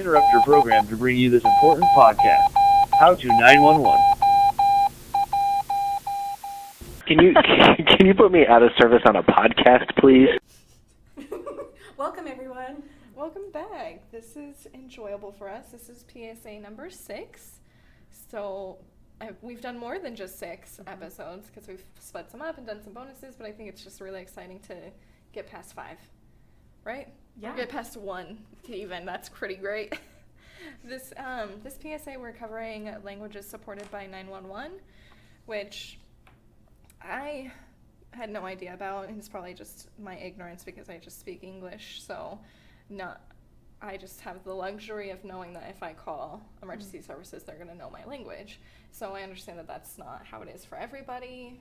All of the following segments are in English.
interrupt your program to bring you this important podcast. How to 911. Can you put me out of service on a podcast, please? Welcome, everyone. Welcome back. This is enjoyable for us. This is PSA number 6. So we've done more than just 6 episodes because we've split some up and done some bonuses, but I think it's just really exciting to get past 5, right? Yeah. Or get past 1 even. That's pretty great. This PSA, we're covering languages supported by 911, which I had no idea about, and it's probably just my ignorance because I just speak English, so I just have the luxury of knowing that if I call emergency services, they're going to know my language. So I understand that that's not how it is for everybody.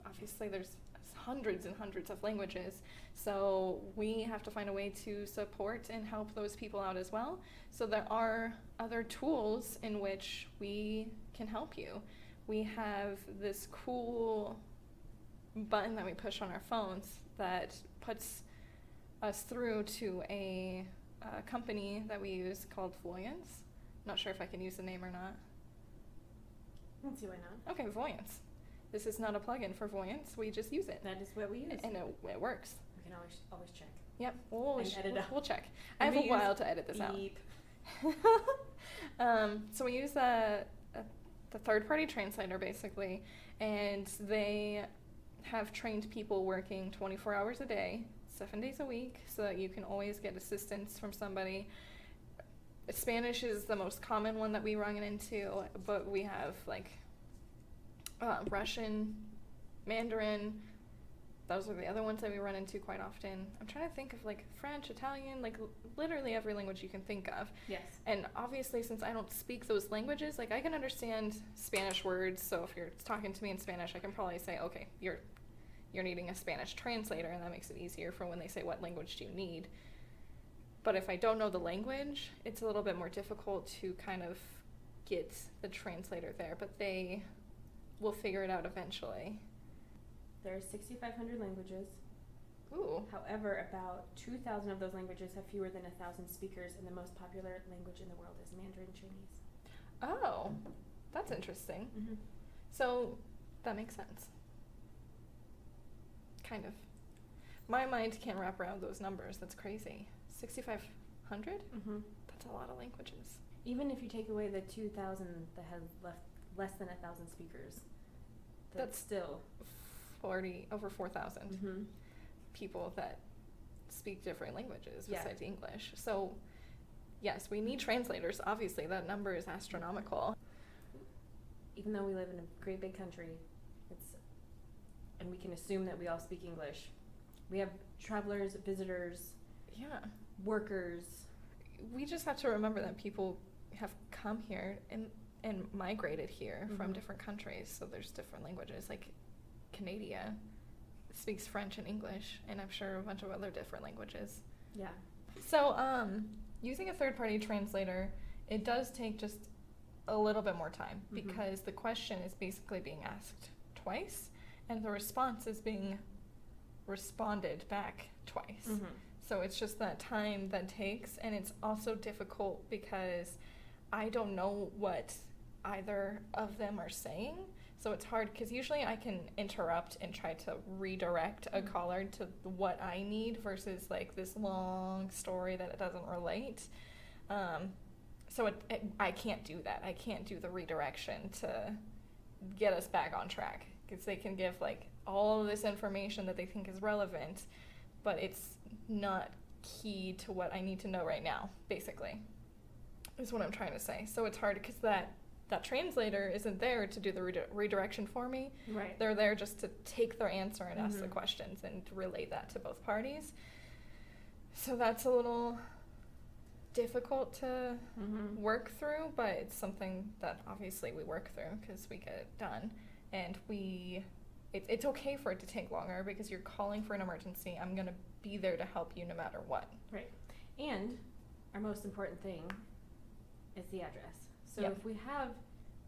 Obviously, there's hundreds and hundreds of languages, so we have to find a way to support and help those people out as well. So there are other tools in which we can help you. We have this cool button that we push on our phones that puts us through to a company that we use called Voyance. Not sure if I can use the name or not. Let's see why not. Okay, Voyance. This is not a plugin for Voyance. We just use it. That is what we use. And it works. We can always check. Yep. We'll check. I And have we a while use to edit this beep. out. So we use the third-party translator, basically, and they have trained people working 24 hours a day, 7 days a week, so that you can always get assistance from somebody. Spanish is the most common one that we run into, but we have Russian, Mandarin. Those are the other ones that we run into quite often. I'm trying to think of French, Italian, literally every language you can think of. Yes. And obviously, since I don't speak those languages, I can understand Spanish words. So if you're talking to me in Spanish, I can probably say, okay, you're needing a Spanish translator, and that makes it easier for when they say, what language do you need? But if I don't know the language, it's a little bit more difficult to kind of get the translator there. But they will figure it out eventually. There are 6,500 languages. Ooh. However, about 2,000 of those languages have fewer than 1,000 speakers, and the most popular language in the world is Mandarin Chinese. Oh, that's interesting. Mm-hmm. So that makes sense. Kind of. My mind can't wrap around those numbers. That's crazy. 6,500? Mm-hmm. That's a lot of languages. Even if you take away the 2,000 that have less than 1,000 speakers, that's still over 4,000 mm-hmm. people that speak different languages Yeah. besides English. So, yes, we need translators. Obviously, that number is astronomical. Even though we live in a great big country, and we can assume that we all speak English, we have travelers, visitors, workers. We just have to remember that people have come here and migrated here from different countries, so there's different languages. Canada speaks French and English, and I'm sure a bunch of other different languages. Yeah. So, using a third-party translator, it does take just a little bit more time because the question is basically being asked twice, and the response is being responded back twice. Mm-hmm. So it's just that time that takes, and it's also difficult because I don't know what either of them are saying. So it's hard because usually I can interrupt and try to redirect a caller to what I need versus this long story that it doesn't relate. So I can't do that. I can't do the redirection to get us back on track because they can give all of this information that they think is relevant, but it's not key to what I need to know right now, basically, is what I'm trying to say. So it's hard because that translator isn't there to do the redirection for me. Right. They're there just to take their answer and ask the questions and relate that to both parties. So that's a little difficult to work through, but it's something that obviously we work through because we get it done. And it's okay for it to take longer because you're calling for an emergency. I'm going to be there to help you no matter what. Right. And our most important thing is the address. So if we have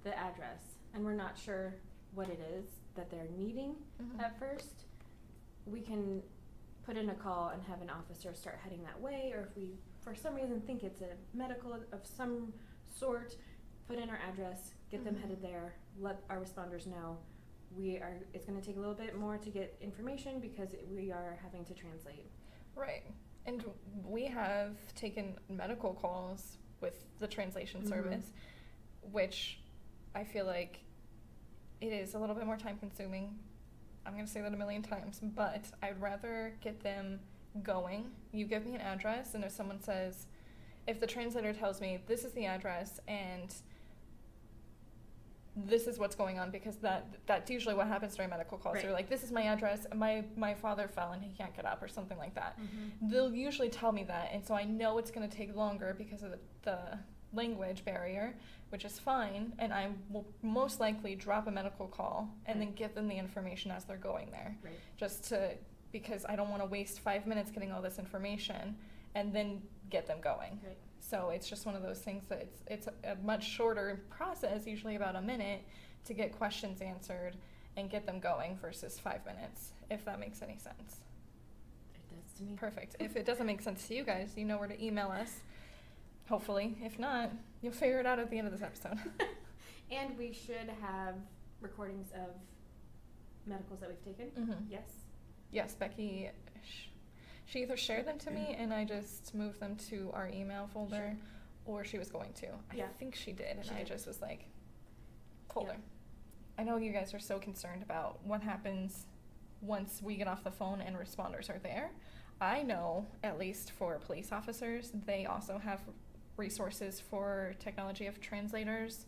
the address and we're not sure what it is that they're needing at first, we can put in a call and have an officer start heading that way, or if we, for some reason, think it's a medical of some sort, put in our address, get them headed there, let our responders know. It's going to take a little bit more to get information because we are having to translate. Right. And we have taken medical calls with the translation service, which I feel like it is a little bit more time consuming. I'm going to say that a million times, but I'd rather get them going. You give me an address, and if the translator tells me this is the address and this is what's going on, because that's usually what happens during medical calls. Right. They're like, this is my address, my father fell and he can't get up, or something like that. They'll usually tell me that, and so I know it's going to take longer because of the language barrier, which is fine, and I will most likely drop a medical call and then give them the information as they're going there. Right. Because I don't want to waste 5 minutes getting all this information and then get them going. Right. So it's just one of those things that it's a much shorter process, usually about a minute, to get questions answered and get them going versus 5 minutes, if that makes any sense. It does to me. Perfect. If it doesn't make sense to you guys, you know where to email us. Hopefully. If not, you'll figure it out at the end of this episode. And we should have recordings of medicals that we've taken. Yes. Yes, Becky, she either shared them to me and I just moved them to our email folder, or she was going to. I think she did, and I just was like, folder. I know you guys are so concerned about what happens once we get off the phone and responders are there. I know, at least for police officers, they also have resources for technology of translators.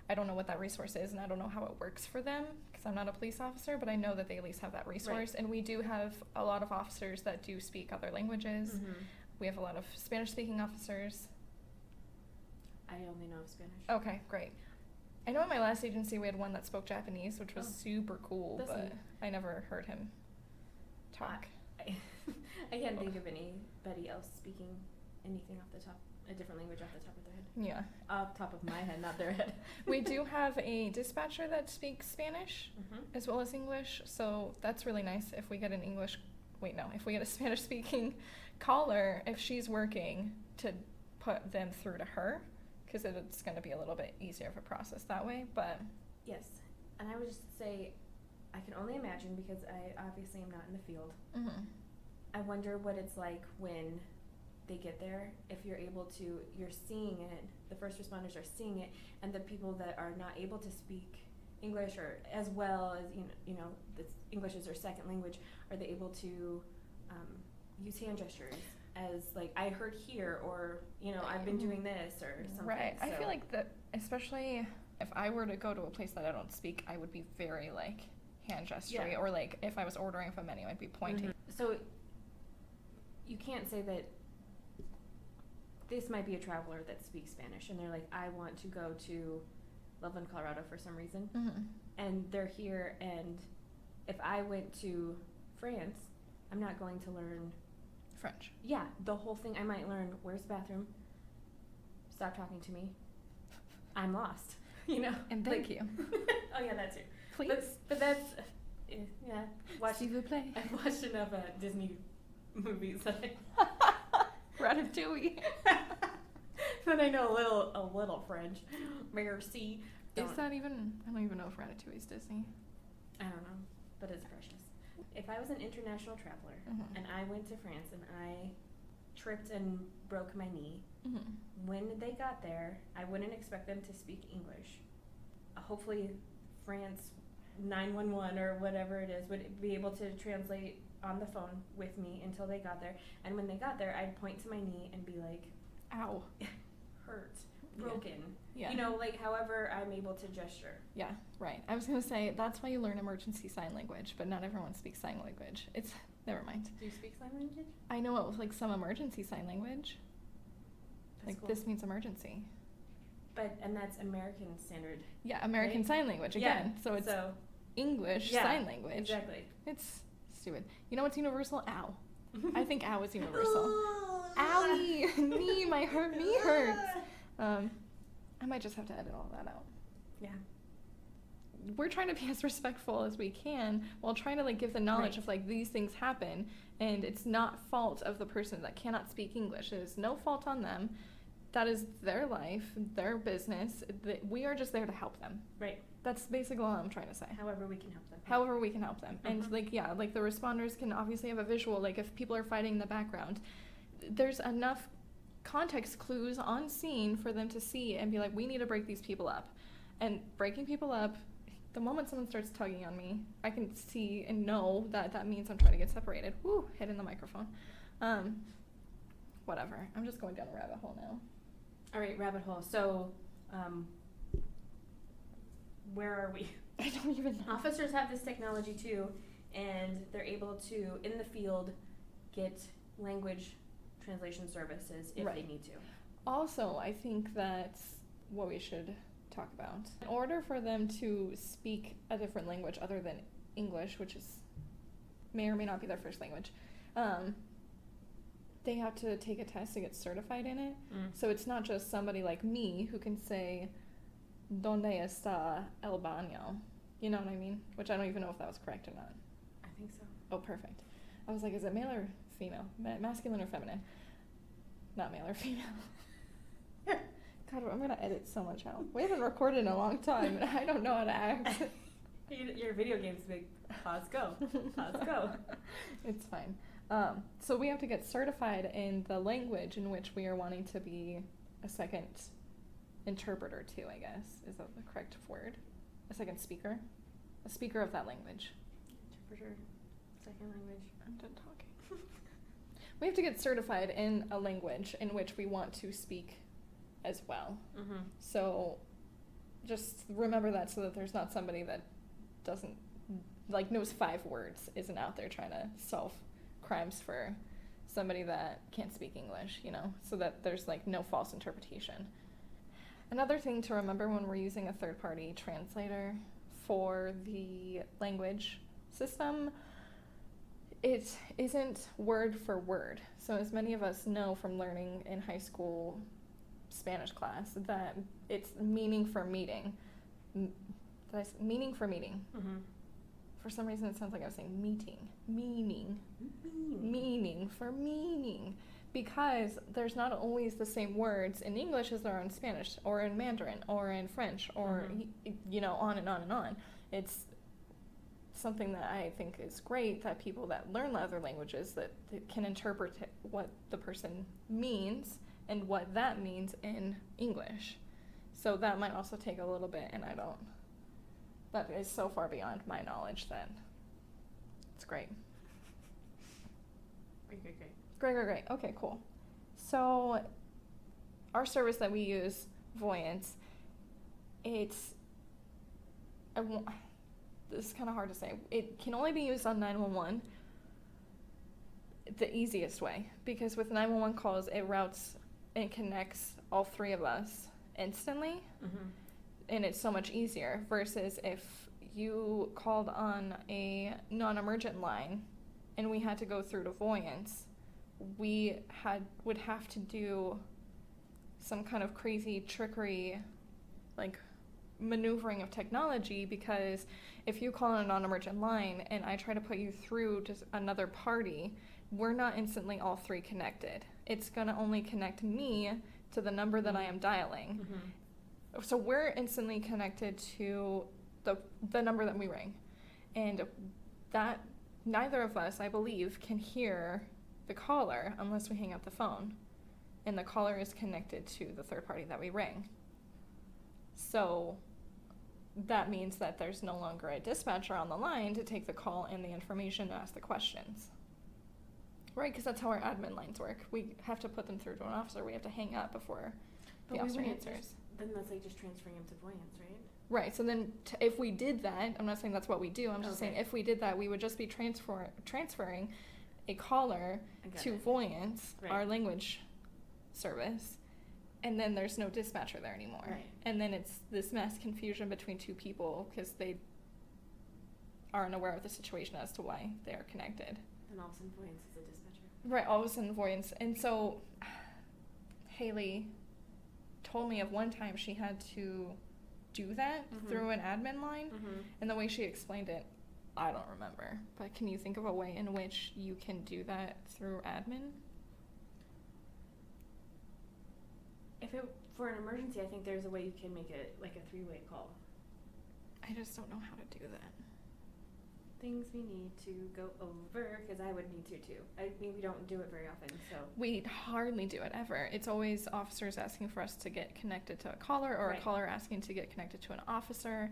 I don't know what that resource is, and I don't know how it works for them because I'm not a police officer, but I know that they at least have that resource. Right. And we do have a lot of officers that do speak other languages. We have a lot of Spanish-speaking officers. I only know Spanish. Okay, great. I know in my last agency we had one that spoke Japanese, which was super cool, but I never heard him talk. I can't think of anybody else speaking anything off the top, a different language off the top of their head. Yeah. Off top of my head, not their head. We do have a dispatcher that speaks Spanish as well as English, so that's really nice. If we get if we get a Spanish-speaking caller, if she's working, to put them through to her, because it's going to be a little bit easier of a process that way, but... Yes, and I would just say, I can only imagine, because I obviously am not in the field. I wonder what it's like when they get there, if you're seeing it, the first responders are seeing it, and the people that are not able to speak English, or as well as, English is their second language, are they able to use hand gestures as, like, I heard here, or, I've been doing this, or something. Right. So. I feel like that, especially if I were to go to a place that I don't speak, I would be very, like, hand gesturing, or, like, if I was ordering from a menu, I'd be pointing. So you can't say that this might be a traveler that speaks Spanish, and they're like, I want to go to Loveland, Colorado for some reason, and they're here, and if I went to France, I'm not going to learn French. Yeah, the whole thing. I might learn, where's the bathroom? Stop talking to me. I'm lost, And thank you. Oh, yeah, that too. Please. But that's, S'il vous plaît. I've watched enough Disney movies that Ratatouille. That I know a little French. Merci. Is that even? I don't even know if Ratatouille is Disney. I don't know, but it's precious. If I was an international traveler and I went to France and I tripped and broke my knee, when they got there, I wouldn't expect them to speak English. Hopefully, France 911 or whatever it is would be able to translate on the phone with me until they got there. And when they got there, I'd point to my knee and be like, ow, hurt, broken. Yeah. However I'm able to gesture. Yeah, right. I was going to say, that's why you learn emergency sign language, but not everyone speaks sign language. Never mind. Do you speak sign language? I know it was like some emergency sign language. That's cool. This means emergency. And that's American standard. Yeah, American Sign Language again. Yeah, so it's English Sign Language. Exactly. It's stupid. You know what's universal? Ow. I think ow is universal. Owie! Knee, my knee hurts. I might just have to edit all that out. Yeah. we're trying to be as respectful as we can while trying to like give the knowledge of like these things happen, and it's not fault of the person that cannot speak English. It is no fault on them. That is their life, their business. We are just there to help them. Right. That's basically all I'm trying to say. However we can help them. However we can help them. And like, yeah, like the responders can obviously have a visual, like if people are fighting in the background, there's enough context clues on scene for them to see and be like, we need to break these people up. And breaking people up, the moment someone starts tugging on me, I can see and know that that means I'm trying to get separated. Woo, hitting the microphone. Whatever. I'm just going down a rabbit hole now. All right, rabbit hole. So, where are we? I don't even know. Officers have this technology too, and they're able to, in the field, get language translation services if they need to. Also, I think that's what we should talk about. In order for them to speak a different language other than English, which is may or may not be their first language, they have to take a test to get certified in it. So it's not just somebody like me who can say, "Donde está el baño?" You know what I mean? Which I don't even know if that was correct or not. I think so. Oh, perfect. I was like, is it male or female? Masculine or feminine? Not male or female. God, I'm going to edit so much out. We haven't recorded in a long time, and I don't know how to act. Your video game's big. Pause, go. Pause, go. It's fine. So we have to get certified in the language in which we are wanting to be a second interpreter to, I guess. Is that the correct word? A second speaker? A speaker of that language. Interpreter, second language. I'm done talking. We have to get certified in a language in which we want to speak as well. So just remember that so that there's not somebody that doesn't, like, knows 5 words, isn't out there trying to solve crimes for somebody that can't speak English, you know, so that there's, like, no false interpretation. Another thing to remember when we're using a third-party translator for the language system, it isn't word for word. So as many of us know from learning in high school Spanish class, that it's meaning for meeting. Meaning for meeting. For some reason it sounds like I was saying meeting. Meaning for meaning. Because there's not always the same words in English as there are in Spanish, or in Mandarin, or in French, or, you know, on and on and on. It's something that I think is great, that people that learn other languages that can interpret what the person means and what that means in English. So that might also take a little bit, and that is so far beyond my knowledge that it's great. Great. Okay, cool. So our service that we use, Voyance, this is kind of hard to say. It can only be used on 911 the easiest way, because with 911 calls, it routes and connects all 3 of us instantly, and it's so much easier versus if you called on a non-emergent line and we had to go through to Voyance, we would have to do some kind of crazy trickery, like maneuvering of technology, because if you call on a non-emergent line and I try to put you through to another party, we're not instantly all 3 connected. It's going to only connect me to the number that I am dialing. So we're instantly connected to the number that we ring. And that neither of us, I believe, can hear the caller unless we hang up the phone. And the caller is connected to the third party that we ring. So that means that there's no longer a dispatcher on the line to take the call and the information to ask the questions. Right, because that's how our admin lines work. We have to put them through to an officer. We have to hang up before the officer answers. Then that's like just transferring him to Voyance, right? Right, so then if we did that, I'm not saying that's what we do, I'm just saying if we did that, we would just be transferring a caller to Voyance, our language service, and then there's no dispatcher there anymore. Right. And then it's this mass confusion between 2 people because they aren't aware of the situation as to why they are connected. And all of a sudden Voyance is a dispatcher. Right, all of a sudden Voyance. And so Haley told me of one time she had to do that through an admin line. And the way she explained it, I don't remember. But can you think of a way in which you can do that through admin? For an emergency, I think there's a way you can make it like a 3-way call. I just don't know how to do that. Things we need to go over, because I would need to too. I mean, we don't do it very often, so. We hardly do it ever. It's always officers asking for us to get connected to a caller, or a caller asking to get connected to an officer,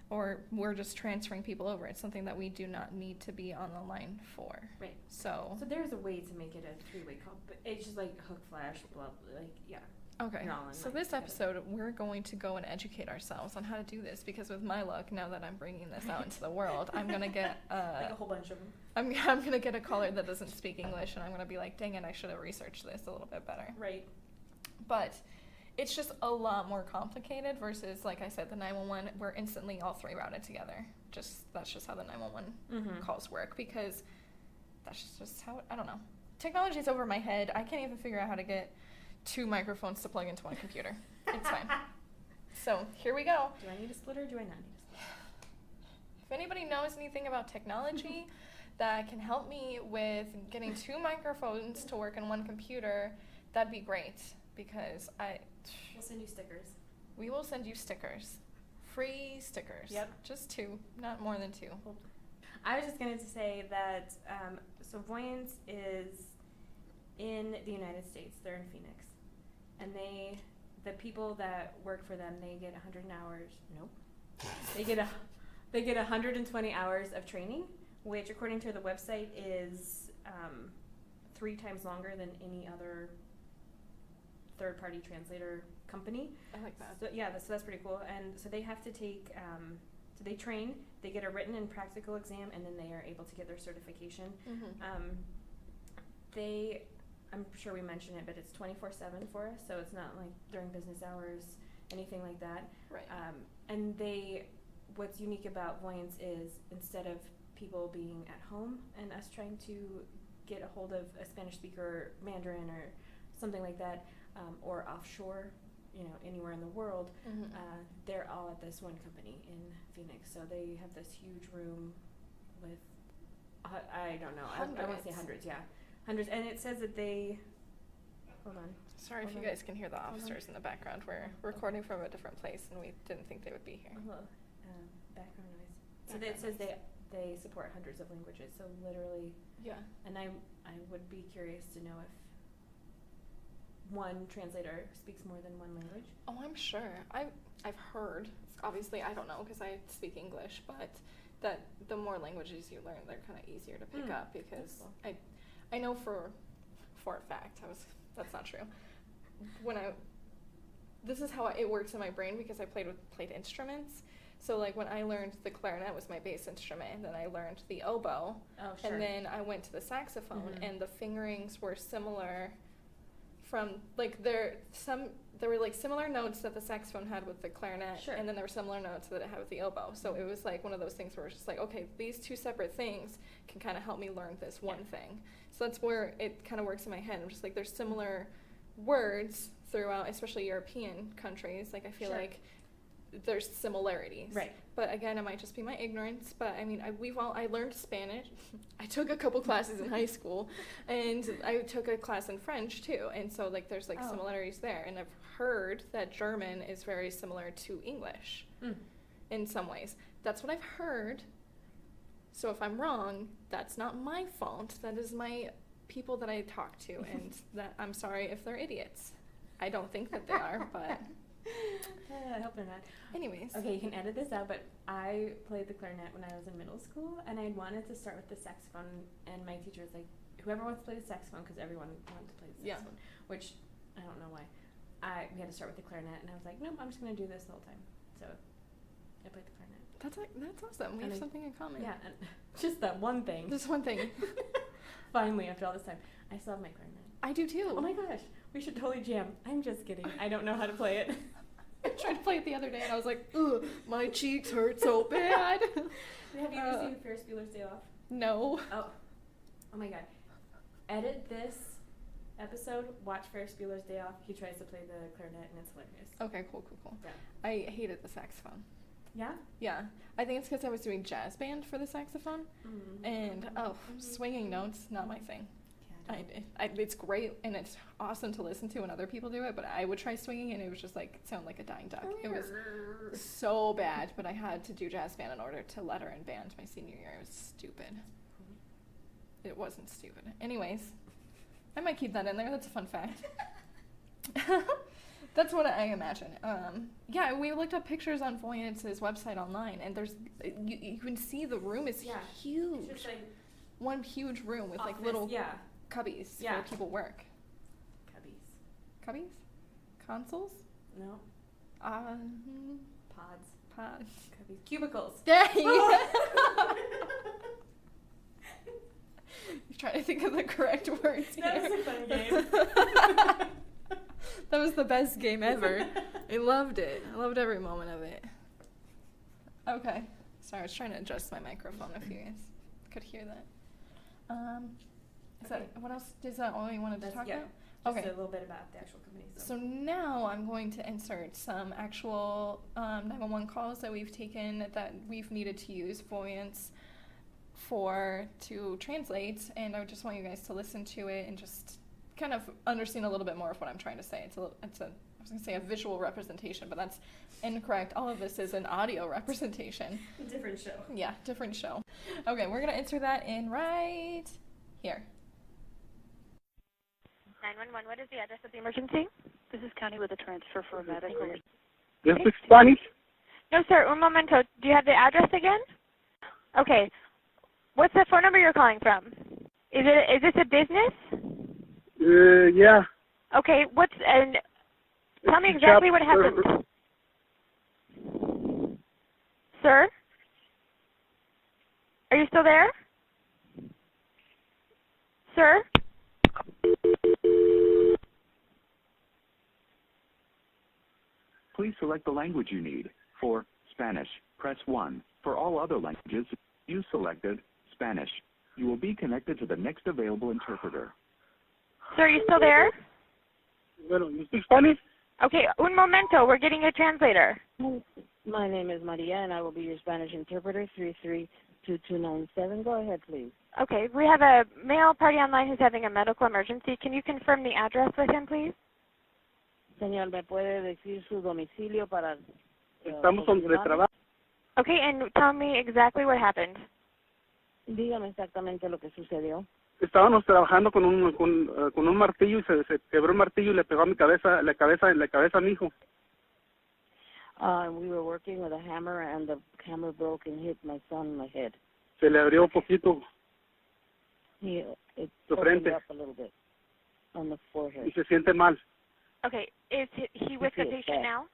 or we're just transferring people over. It's something that we do not need to be on the line for. Right. So there's a way to make it a 3-way call, but it's just like hook, flash, blah, like, yeah. Okay, so this episode, we're going to go and educate ourselves on how to do this, because with my luck, now that I'm bringing this out into the world, I'm going to get like a whole bunch of them. I'm going to get a caller that doesn't speak English, and I'm going to be like, dang it, I should have researched this a little bit better. Right. But it's just a lot more complicated versus, like I said, the 911, we're instantly all 3 routed together. That's just how the 911 calls work, because that's just how, I don't know. Technology's over my head. I can't even figure out how to get 2 microphones to plug into one computer. It's fine. So here we go. Do I need a splitter or do I not need a splitter? If anybody knows anything about technology that can help me with getting 2 microphones to work in one computer, that'd be great, because We'll send you stickers. We will send you stickers. Free stickers. Yep. Just 2, not more than 2. I was just going to say that, so Voyance is in the United States. They're in Phoenix. And the people that work for them, they get 100 hours. Nope. They get 120 hours of training, which according to the website is 3 times longer than any other third-party translator company. I like that. So, so that's pretty cool. And so they have to take, so they train, they get a written and practical exam, and then they are able to get their certification. I'm sure we mentioned it, but it's 24/7 for us, so it's not like during business hours, anything like that. Right. And what's unique about Voyance is instead of people being at home and us trying to get a hold of a Spanish speaker, Mandarin, or something like that, or offshore, anywhere in the world, they're all at this one company in Phoenix. So they have this huge room with, I don't know, I want to say hundreds, hundreds. And it says that hold on. Sorry if you guys can hear the officers in the background. We're recording from a different place, and we didn't think they would be here. Background noise. So it says they support hundreds of languages. So literally, and I would be curious to know if one translator speaks more than one language. Oh, I'm sure. I've heard. Obviously, I don't know because I speak English, but that the more languages you learn, they're kind of easier to pick up, because I know for a fact that's not true. This is how it works in my brain, because I played instruments. So like when I learned the clarinet was my bass instrument, and then I learned the oboe, and then I went to the saxophone, and the fingerings were similar. From like there were like similar notes that the saxophone had with the clarinet, and then there were similar notes that it had with the oboe. So it was like one of those things where it's just like, okay, these 2 separate things can kind of help me learn this one thing. So that's where it kind of works in my head. I'm just like, there's similar words throughout, especially European countries. Like I feel like there's similarities. Right. But again, it might just be my ignorance. But I mean, I learned Spanish. I took a couple classes in high school, and I took a class in French too. And so like there's like similarities there. And I've heard that German is very similar to English in some ways. That's what I've heard. So if I'm wrong, that's not my fault. That is my people that I talk to, and that I'm sorry if they're idiots. I don't think that they are, but I hope they're not. Anyways. Okay, you can edit this out, but I played the clarinet when I was in middle school, and I wanted to start with the saxophone, and my teacher was like, whoever wants to play the saxophone, because everyone wanted to play the saxophone, which I don't know why. We had to start with the clarinet, and I was like, nope, I'm just going to do this the whole time. So I played the clarinet. That's awesome. We have something in common. Yeah, and just that one thing. Just one thing. Finally, after all this time, I still have my clarinet. I do too. Oh my gosh, we should totally jam. I'm just kidding. I don't know how to play it. I tried to play it the other day, and I was like, ugh, my cheeks hurt so bad. Have you ever seen Ferris Bueller's Day Off? No. Oh my god. Edit this episode, watch Ferris Bueller's Day Off. He tries to play the clarinet, and it's hilarious. Okay, cool. Yeah. I hated the saxophone. Yeah? Yeah. I think it's because I was doing jazz band for the saxophone. Mm-hmm. And, swinging notes, not my thing. It's great, and it's awesome to listen to when other people do it, but I would try swinging, and it was just sound like a dying duck. It was so bad, but I had to do jazz band in order to letter in band my senior year. It was stupid. It wasn't stupid. Anyways, I might keep that in there. That's a fun fact. That's what I imagine. Yeah, we looked up pictures on Voyance's website online, and there's you can see the room is huge. It's just one huge room with office, little cubbies where people work. Cubbies? Consoles? No. Pods. Cubbies. Cubicles. Yeah. You're trying to think of the correct words here. That was a fun game. That was the best game ever. I loved it. I loved every moment of it. Okay. Sorry, I was trying to adjust my microphone if you guys could hear that. What else? Is that all you wanted to talk about? Just a little bit about the actual company. So now I'm going to insert some actual 911 calls that we've taken that we've needed to use Voyance to translate, and I just want you guys to listen to it and just kind of understand a little bit more of what I'm trying to say. I was going to say a visual representation, but that's incorrect. All of this is an audio representation. Different show. Yeah, different show. Okay, we're going to insert that in right here. 911, what is the address of the emergency? This is County with a transfer for a medical. ¿Yo speak Spanish? No, sir, un momento. Do you have the address again? Okay. What's the phone number you're calling from? Is this a business? Yeah. Okay, tell me exactly what happened. Sir? Are you still there? Sir? Please select the language you need. For Spanish, press 1. For all other languages, you selected Spanish. You will be connected to the next available interpreter. Sir, are you still there? Bueno, you speak Spanish? Okay, un momento. We're getting a translator. My name is Maria, and I will be your Spanish interpreter, 332297. Go ahead, please. Okay, we have a male party online who's having a medical emergency. Can you confirm the address with him, please? Señor, ¿me puede decir su domicilio para... Estamos de trabajo. Okay, and tell me exactly what happened. Dígame exactamente lo que sucedió. Estábamos trabajando con un martillo y se quebró el martillo y le pegó a mi cabeza, la cabeza a mi hijo. We were working with a hammer, and the hammer broke and hit my son in the head. Se le abrió un poquito It su opened frente up a little bit on the forehead. y se siente mal. Okay, is he with the patient now?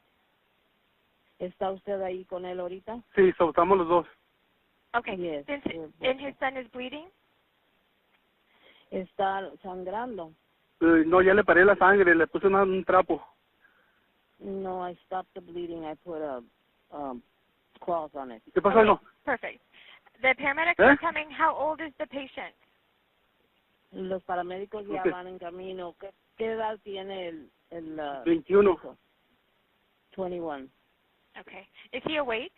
¿Está usted ahí con él ahorita? Sí, estamos los dos. Okay, Yes, and his son is bleeding? Está sangrando. No, ya le paré la sangre, le puse un trapo. No, I stopped the bleeding. I put a cloth on it. ¿Qué pasó? No. Perfect. The paramedics are coming. How old is the patient? Los paramédicos ya van en camino. ¿Qué edad tiene el 21. hijo? 21. Okay. Is he awake?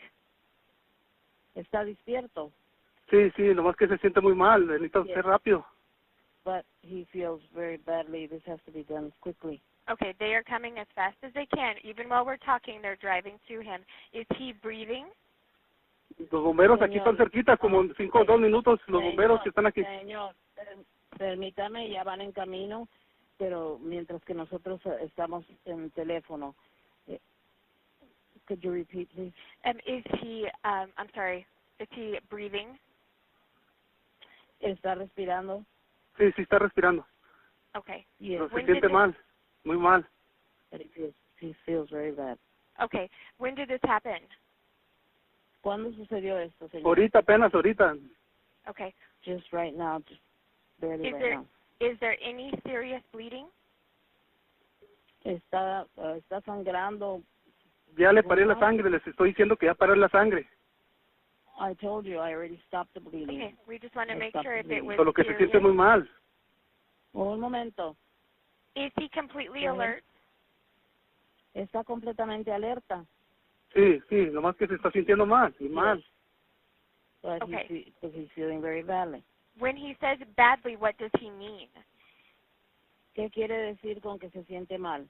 ¿Está despierto? Sí, nomás que se siente muy mal, necesita ser rápido. But he feels very badly. This has to be done quickly. Okay, they are coming as fast as they can. Even while we're talking, they're driving to him. Is he breathing? Los bomberos aquí están cerquita, como 2 minutos, los bomberos que están aquí. Señor, permítame, ya van en camino, pero mientras que nosotros estamos en teléfono. Could you repeat, please? Is he, I'm sorry, is he breathing? ¿Está respirando? Sí, está respirando. Okay. Yes. Pero se siente mal, muy mal. But he feels very bad. Okay. When did this happen? ¿Cuándo sucedió esto, señor? Ahorita, apenas ahorita. Okay. Just right now, just barely now. Is there any serious bleeding? Está sangrando. Ya le paré la sangre, les estoy diciendo que ya paré la sangre. I told you, I already stopped the bleeding. Okay, we just want to make sure if it was Solo que se serious. siente muy mal. Un momento. Is he completely Go ahead. alert? Está completamente alerta. Sí, sí, nomás que se está sintiendo mal, y mal. But Okay. he's feeling very badly. When he says badly, what does he mean? ¿Qué quiere decir con que se siente mal?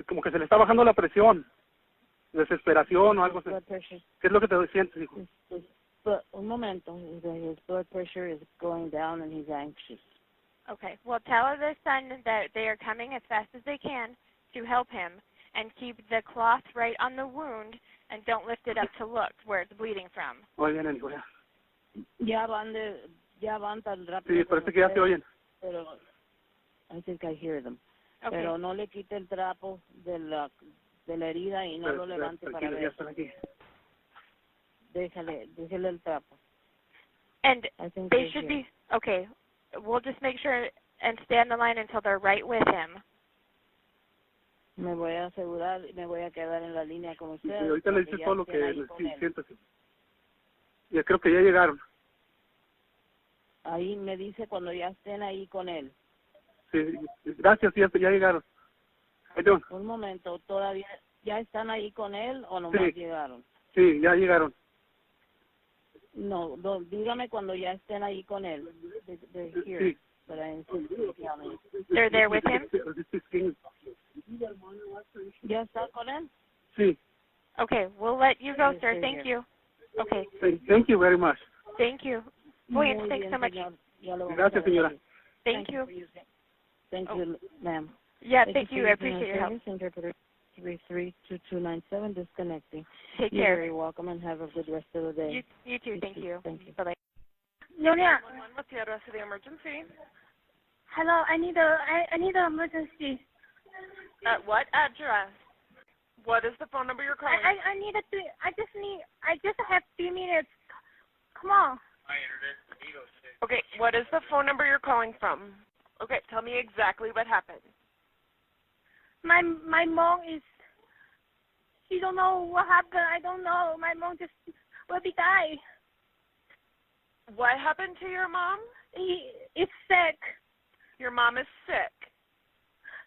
Como que se le está bajando la presión, desesperación o algo así. Blood pressure. ¿Qué es lo que te sientes, hijo? But un momento, his blood pressure is going down and he's anxious. Okay. Well, tell the son that they are coming as fast as they can to help him and keep the cloth right on the wound and don't lift it up to look where it's bleeding from. Muy bien, hijo, ya. Ya van tan rápido. Sí, parece que ya se oyen. Pero I think I hear them. Okay. Pero no le quite el trapo de la herida y no lo levante para Tranquilo, ya ver. están aquí. Déjele el trapo. And I think they should be, okay, we'll just make sure and stay on the line until they're right with him. Me voy a asegurar y me voy a quedar en la línea con Y ustedes. ahorita le porque dices ya todo lo estén que ahí con él. siéntase. Ya creo que ya llegaron. Ahí me dice cuando ya estén ahí con él. Sí, gracias, ya llegaron. Ahí te van. Un momento, ¿todavía ya están ahí con él o nomás Sí. llegaron? Sí, ya llegaron. No, dígame cuando ya estén ahí con él. They're here, Sí. but I insist on telling you. They're there with him? ¿Ya está con él? Sí. Okay, we'll let you go, Yes, sir. they're Thank here. you. Okay, Thank you very much. thank you. Boy, Muy thanks bien, so much. señor. Ya lo vamos Gracias, a ver. señora. Thank you. Thank you, ma'am. Yeah, Thank thank you you. for I using appreciate your our help. service. Interpreter 332297 disconnecting. Take You're care. very welcome and have a good rest of the day. You too. Thank you. Thank you. Bye-bye. Junior, What's the address of the emergency? hello. I need an emergency. What address? What is the phone number you're calling? I just have 3 minutes. Come on. Okay, what is the phone number you're calling from? Okay, tell me exactly what happened. My mom is. She don't know what happened. I don't know. My mom just will be die. What happened to your mom? It's sick. Your mom is sick.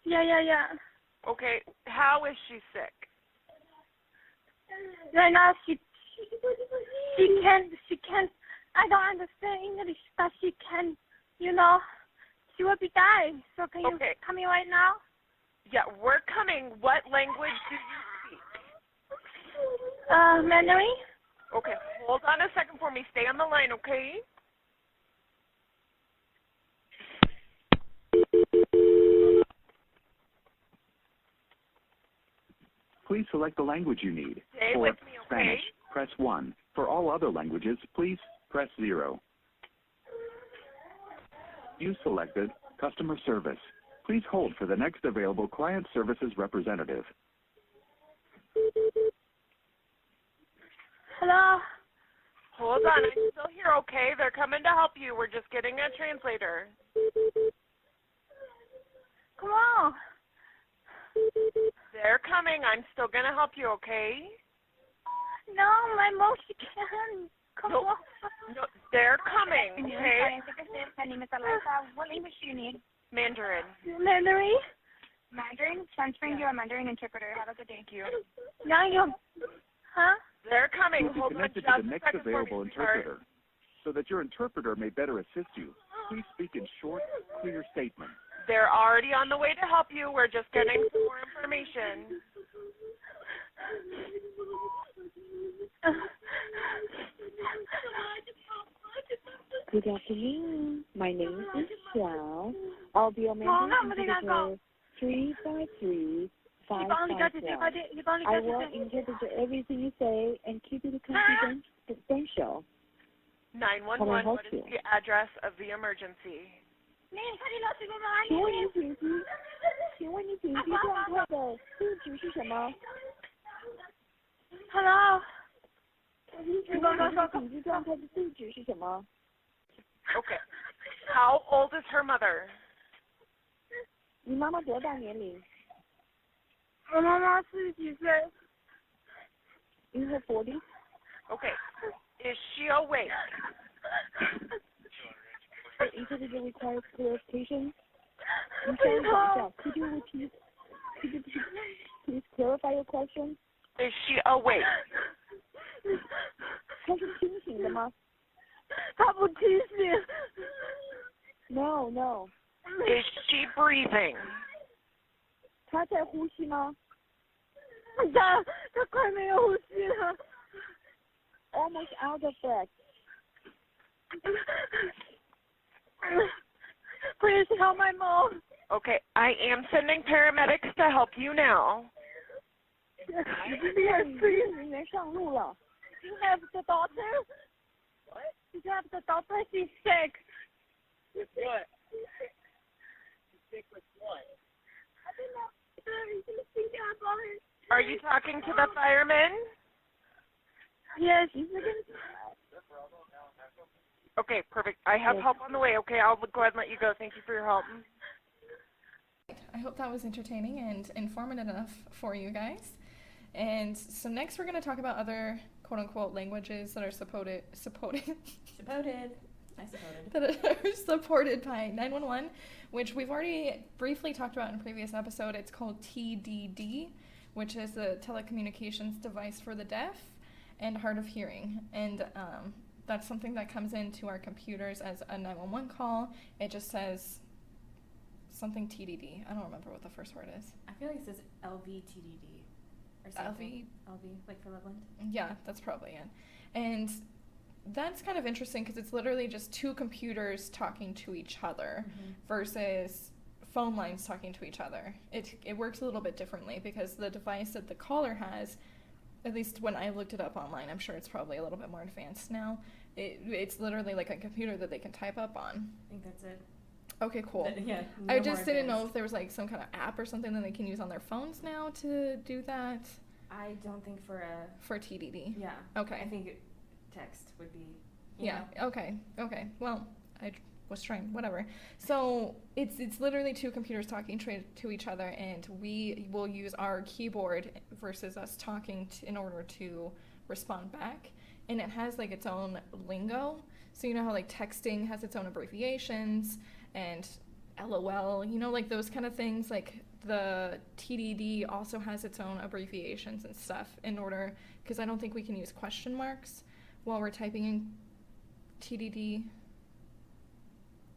Yeah. Okay, how is she sick? Right now she can't. I don't understand English, but she can. She will be dying. So can you Okay. come in right now? Yeah, we're coming. What language do you speak? Mandarin. Okay, hold on a second for me. Stay on the line, okay? Please select the language you need. Stay For with me, okay? Spanish, press 1. For all other languages, please press 0. You selected Customer Service. Please hold for the next available Client Services representative. Hello. Hold on, I'm still here, okay? They're coming to help you. We're just getting a translator. Come on. They're coming. I'm still going to help you, okay? No, my mom, she can't. Come No. on. No, they're coming, okay? My name is Alexa. What language do you need? Mandarin. Mandarin? Mandarin? Transferring you a Mandarin interpreter. Have a good day. Thank you. Now you. Huh? They're coming. You'll be Hold on connected just to the a next second for me, available sweetheart. interpreter. So that your interpreter may better assist you, please speak in short, clear statements. They're already on the way to help you. We're just getting some more information. Good afternoon. My name is Michelle. I'll be your Mandarin interpreter 353-551. I will interpret everything you say and keep it confidential. 911, what is the address of the emergency? 请问你紧急状态的数值是什么？ Hello. 紧急状态的数值是什么？ Okay. How old is her mother? 你妈妈多大年龄？我妈妈40几岁。 In her 40s. Okay. Is she awake? The interpreter requires clarification. Could you please clarify your question? Is she awake? 她是清醒的吗？她不清醒。No. Is she breathing? 她在呼吸吗？她快没有呼吸了。Almost out of breath. Please help my mom. Okay, I am sending paramedics to help you now. Yes, please. 人员上路了。You have the daughter? What? You have the daughter? She's sick. With what? She's sick with what? I don't know. She's thinking about it. Are you talking to the firemen? Yes. Okay, perfect. I have help on the way. Okay, I'll go ahead and let you go. Thank you for your help. I hope that was entertaining and informative enough for you guys. And so next we're going to talk about other quote-unquote languages that are supported that are supported by 911, which we've already briefly talked about in a previous episode. It's called TDD, which is a telecommunications device for the deaf and hard of hearing. And that's something that comes into our computers as a 911 call. It just says something TDD. I don't remember what the first word is. I feel like it says LVTDD or something. LV, like for Loveland? Yeah, that's probably it. And that's kind of interesting because it's literally just two computers talking to each other versus phone lines talking to each other. It works a little bit differently because the device that the caller has, at least when I looked it up online, I'm sure it's probably a little bit more advanced now. It's literally like a computer that they can type up on. I think that's it. Okay, cool. Yeah, I just didn't know if there was like some kind of app or something that they can use on their phones now to do that. I don't think for TDD. Yeah. Okay. I think text would be. Yeah. Know. Okay. Well, I was trying. Whatever. So it's literally two computers talking to each other, and we will use our keyboard versus us talking in order to respond back. And it has like its own lingo. So you know how like texting has its own abbreviations and LOL, you know, like those kind of things. Like the TDD also has its own abbreviations and stuff in order, because I don't think we can use question marks while we're typing in TDD.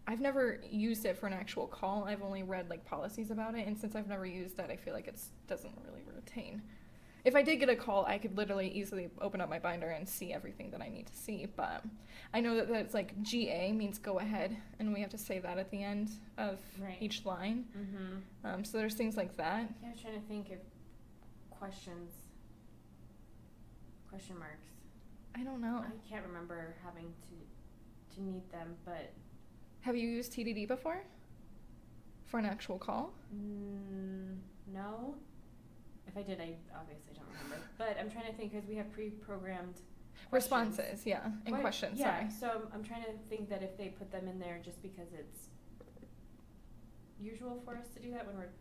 I've never used it for an actual call. I've only read like policies about it, and since I've never used that, I feel like it doesn't really retain. If I did get a call, I could literally easily open up my binder and see everything that I need to see, but I know that it's like GA means go ahead, and we have to say that at the end of each line. So there's things like that. Yeah, I was trying to think of question marks. I don't know. I can't remember having to need them, but... Have you used TDD before? For an actual call? No. If I did, I obviously don't remember. But I'm trying to think, because we have pre-programmed responses, yeah, and questions, yeah, sorry. so I'm trying to think that if they put them in there just because it's usual for us to do that when we're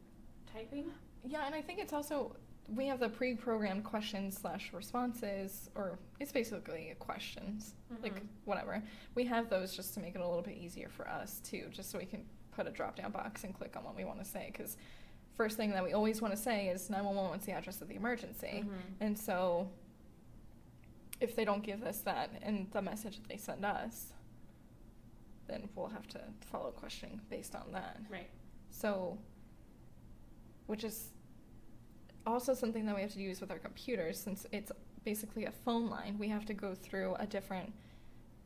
typing. Yeah, and I think it's also, we have the pre-programmed questions / responses, or it's basically questions, like whatever. We have those just to make it a little bit easier for us too, just so we can put a drop-down box and click on what we want to say, because first thing that we always want to say is 911, what's the address of the emergency? And so if they don't give us that in the message that they send us, then we'll have to follow questioning based on that. Right. So, which is also something that we have to use with our computers, since it's basically a phone line. We have to go through a different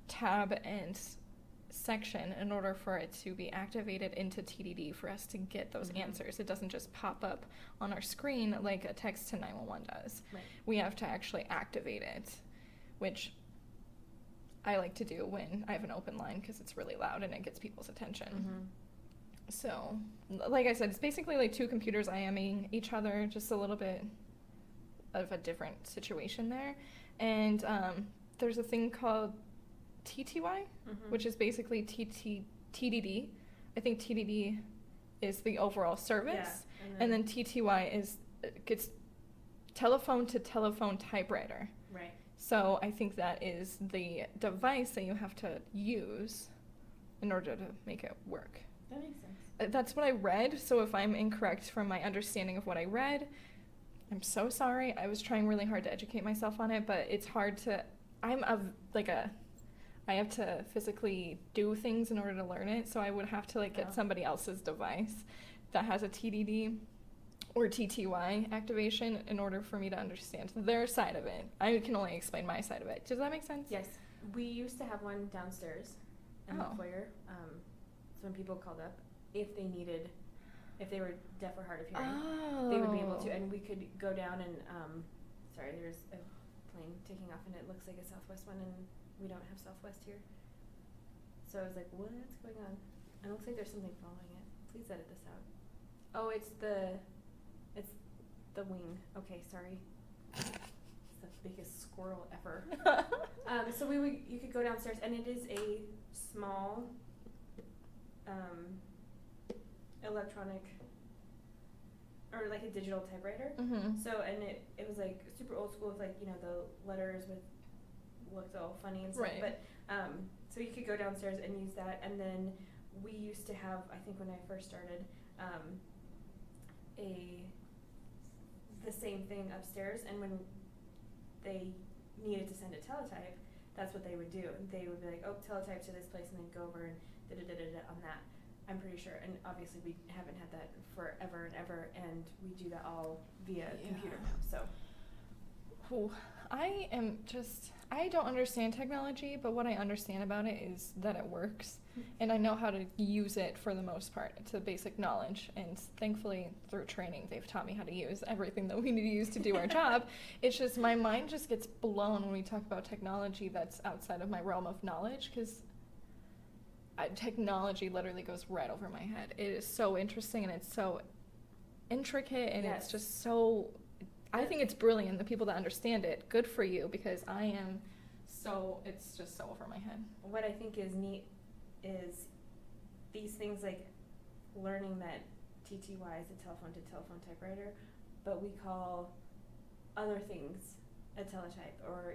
tab and section in order for it to be activated into TDD for us to get those answers. It doesn't just pop up on our screen like a text to 911 does. Right. We have to actually activate it, which I like to do when I have an open line because it's really loud and it gets people's attention. So, like I said, it's basically like two computers IMing each other, just a little bit of a different situation there. And there's a thing called TTY, which is basically TDD. I think TDD is the overall service, and then TTY gets telephone to telephone typewriter. Right. So I think that is the device that you have to use in order to make it work. That makes sense. That's what I read, so if I'm incorrect from my understanding of what I read, I'm so sorry. I was trying really hard to educate myself on it, but it's hard to, I have to physically do things in order to learn it, so I would have to get somebody else's device that has a TDD or TTY activation in order for me to understand their side of it. I can only explain my side of it. Does that make sense? Yes. We used to have one downstairs in the foyer. So when people called up, if they were deaf or hard of hearing, they would be able to, and we could go down and, sorry, there's a plane taking off and it looks like a Southwest one and we don't have Southwest here. So I was like, what's going on? It looks like there's something following it. Please edit this out. Oh, it's the wing. Okay, sorry. It's the biggest squirrel ever. So you could go downstairs, and it is a small electronic or like a digital typewriter. So, and it was like super old school with the letters looked all funny and stuff. Right. But so you could go downstairs and use that, and then we used to have, I think when I first started, the same thing upstairs, and when they needed to send a teletype, that's what they would do. They would be like, oh, teletype to this place, and then go over and da-da-da-da-da on that. I'm pretty sure, and obviously we haven't had that forever and ever, and we do that all via computer now, so. I don't understand technology, but what I understand about it is that it works, and I know how to use it for the most part. It's a basic knowledge, and thankfully through training they've taught me how to use everything that we need to use to do our job. It's just my mind just gets blown when we talk about technology that's outside of my realm of knowledge, because technology literally goes right over my head. It is so interesting, and it's so intricate, and it's just so... I think it's brilliant. The people that understand it, good for you, because it's just so over my head. What I think is neat is these things, like learning that TTY is a telephone to telephone typewriter, but we call other things a teletype or,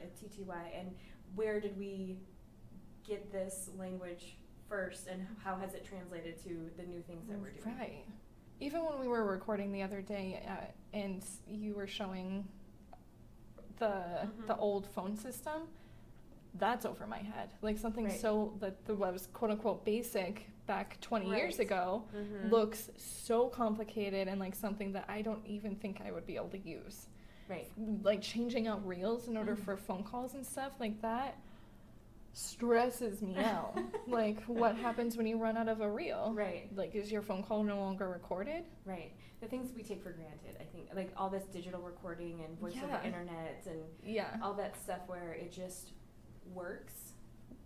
a TTY, and where did we get this language first, and how has it translated to the new things that we're doing? Right. Even when we were recording the other day, and you were showing the old phone system, that's over my head. Like something that was quote unquote basic back 20 years ago looks so complicated, and like something that I don't even think I would be able to use. Right. Like changing out reels in order for phone calls and stuff like that stresses me out. Like, what happens when you run out of a reel? Right. Like, is your phone call no longer recorded? Right. The things we take for granted, I think, like all this digital recording and voice over internet and all that stuff where it just works.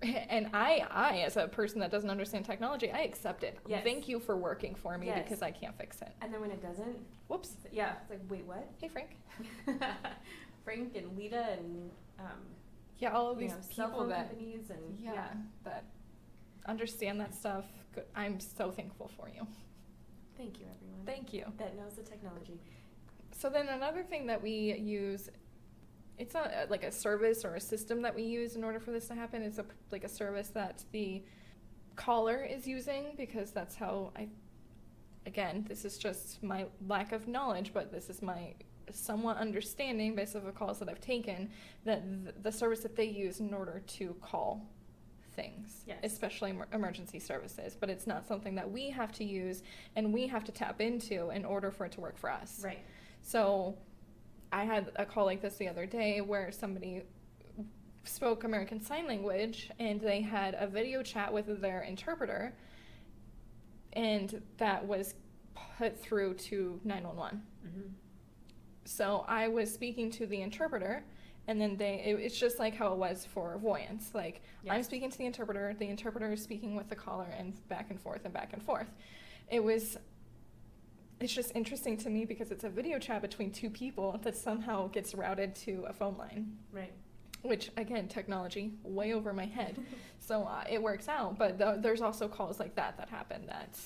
And I, as a person that doesn't understand technology, I accept it. Yes. Thank you for working for me because I can't fix it. And then when it doesn't, whoops. Yeah, it's like, wait, what? Hey, Frank. Frank and Lita and all of these people that companies and that understand that stuff. I'm so thankful for you. Thank you, everyone. Thank you. That knows the technology. So then another thing that we use, it's not like a service or a system that we use in order for this to happen. It's like a service that the caller is using, because that's how again, this is just my lack of knowledge, but this is my somewhat understanding based on the calls that I've taken, that the service that they use in order to call things, especially emergency services, but it's not something that we have to use and we have to tap into in order for it to work for us. Right. So I had a call like this the other day where somebody spoke American Sign Language and they had a video chat with their interpreter, and that was put through to 911. So I was speaking to the interpreter, and then it's just like how it was for voyance. Like, I'm speaking to the interpreter is speaking with the caller, and back and forth and back and forth. It's just interesting to me because it's a video chat between two people that somehow gets routed to a phone line. Right. Which, again, technology, way over my head. So it works out, but there's also calls like that happen that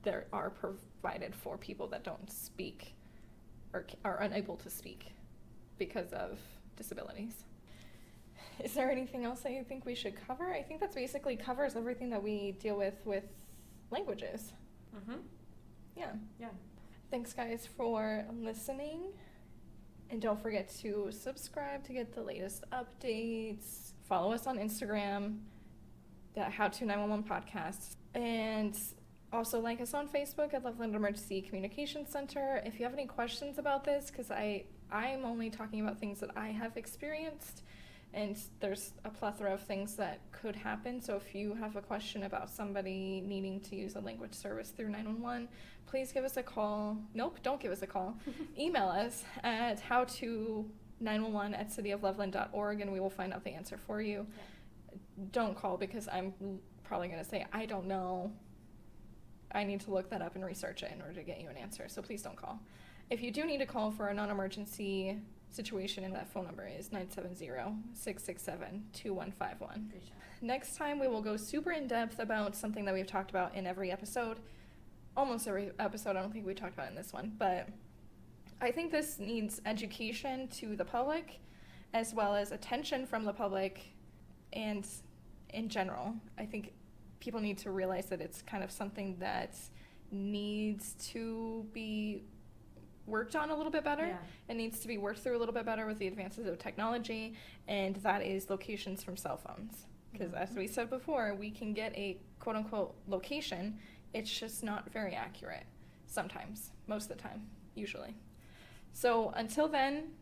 there are provided for people that don't speak or are unable to speak because of disabilities. Is there anything else that you think we should cover? I think that's basically covers everything that we deal with languages. Mm-hmm. Yeah. Yeah. Thanks, guys, for listening. And don't forget to subscribe to get the latest updates. Follow us on Instagram, the How to 911 podcast. And also like us on Facebook at Loveland Emergency Communication Center. If you have any questions about this, because I'm only talking about things that I have experienced, and there's a plethora of things that could happen. So if you have a question about somebody needing to use a language service through 911, please give us a call. Nope, don't give us a call. Email us at howto911@cityofloveland.org, and we will find out the answer for you. Yeah. Don't call, because I'm probably going to say, I don't know. I need to look that up and research it in order to get you an answer. So please don't call. If you do need to call for a non-emergency situation, and that phone number is 970-667-2151. Next time we will go super in depth about something that we've talked about in every episode. Almost every episode. I don't think we talked about it in this one, but I think this needs education to the public, as well as attention from the public, and in general. I think people need to realize that it's kind of something that needs to be worked on a little bit better. Yeah. It needs to be worked through a little bit better with the advances of technology, and that is locations from cell phones. Because as we said before, we can get a quote-unquote location. It's just not very accurate sometimes, most of the time, usually. So until then,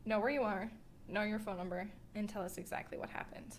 know where you are, know your phone number, and tell us exactly what happened.